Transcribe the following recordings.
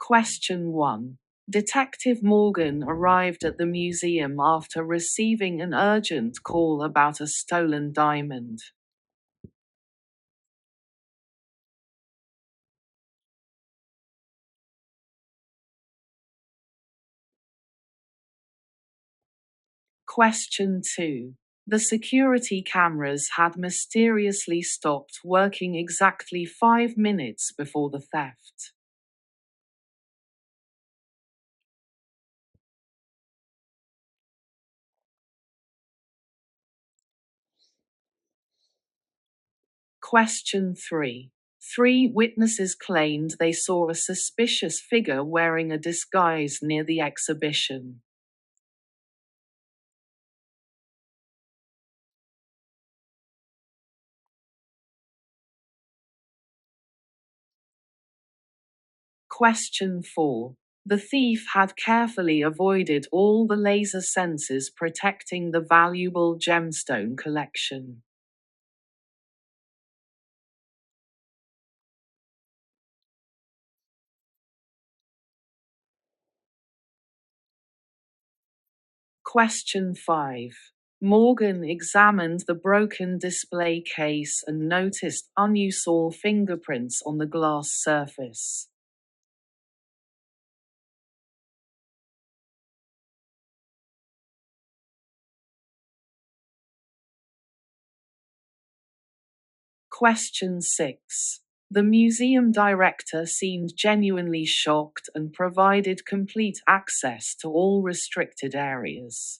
Question 1. Detective Morgan arrived at the museum after receiving an urgent call about a stolen diamond. Question 2. The security cameras had mysteriously stopped working exactly 5 minutes before the theft. Question 3. 3 witnesses claimed they saw a suspicious figure wearing a disguise near the exhibition. Question 4. The thief had carefully avoided all the laser sensors protecting the valuable gemstone collection. Question 5. Morgan examined the broken display case and noticed unusual fingerprints on the glass surface. Question 6. The museum director seemed genuinely shocked and provided complete access to all restricted areas.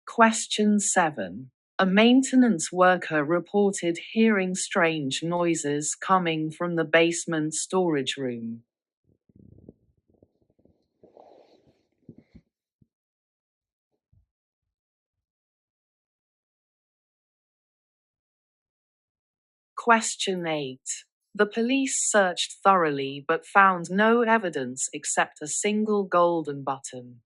Question 7. A maintenance worker reported hearing strange noises coming from the basement storage room. Question 8. The police searched thoroughly but found no evidence except a single golden button.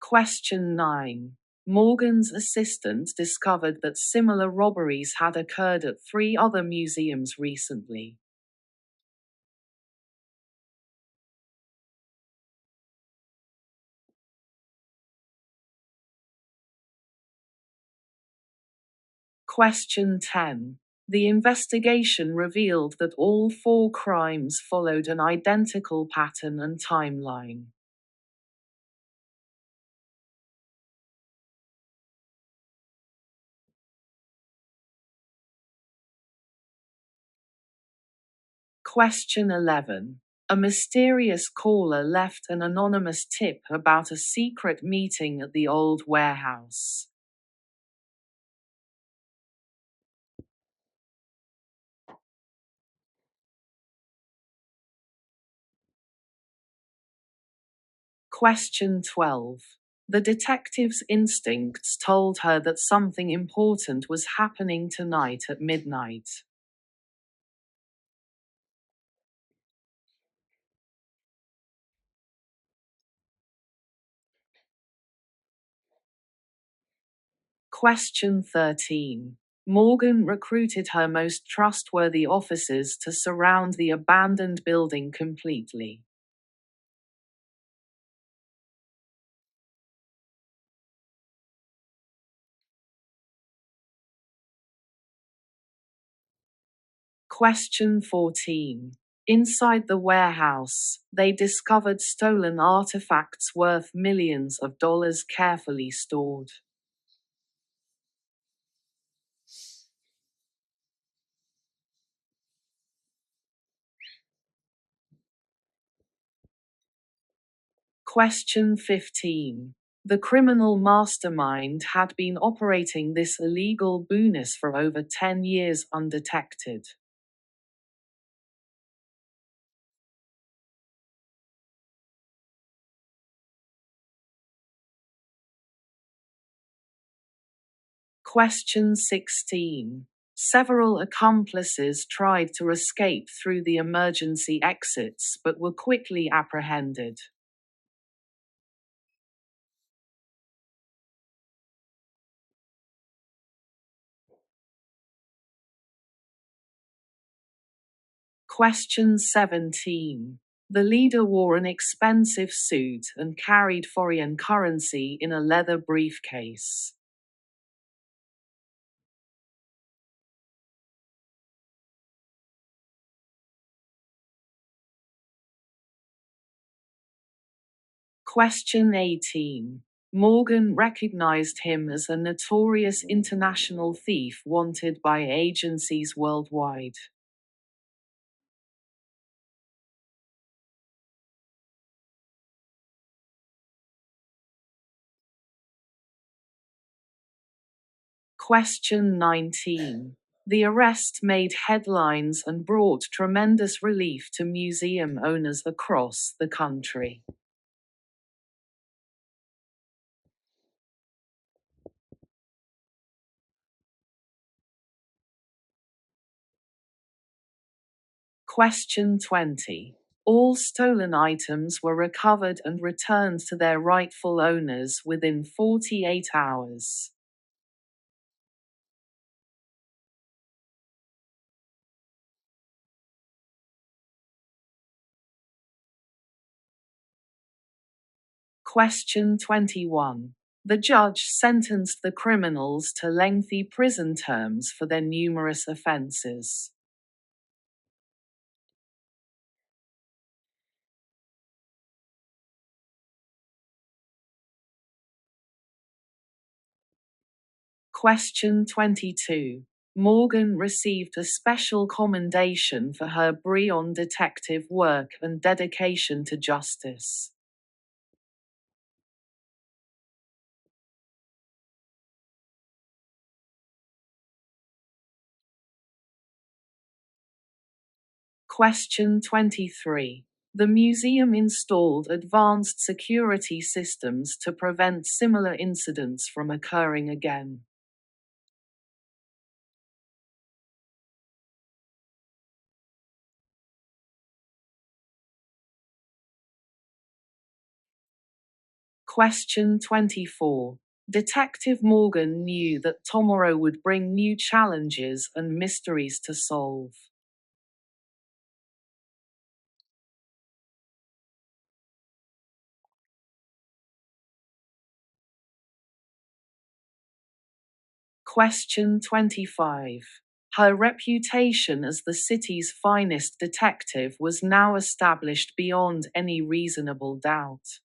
Question 9. Morgan's assistant discovered that similar robberies had occurred at 3 other museums recently. Question 10. The investigation revealed that all 4 crimes followed an identical pattern and timeline. Question 11. A mysterious caller left an anonymous tip about a secret meeting at the old warehouse. Question 12. The detective's instincts told her that something important was happening tonight at midnight. Question 13. Morgan recruited her most trustworthy officers to surround the abandoned building completely. Question 14. Inside the warehouse, they discovered stolen artifacts worth millions of dollars carefully stored. Question 15. The criminal mastermind had been operating this illegal business for over 10 years undetected. Question 16. Several accomplices tried to escape through the emergency exits but were quickly apprehended. Question 17. The leader wore an expensive suit and carried foreign currency in a leather briefcase. Question 18. Morgan recognized him as a notorious international thief wanted by agencies worldwide. Question 19. The arrest made headlines and brought tremendous relief to museum owners across the country. Question 20. All stolen items were recovered and returned to their rightful owners within 48 hours. Question 21. The judge sentenced the criminals to lengthy prison terms for their numerous offenses. Question 22. Morgan received a special commendation for her brilliant detective work and dedication to justice. Question 23. The museum installed advanced security systems to prevent similar incidents from occurring again. Question 24. Detective Morgan knew that tomorrow would bring new challenges and mysteries to solve. Question 25. Her reputation as the city's finest detective was now established beyond any reasonable doubt.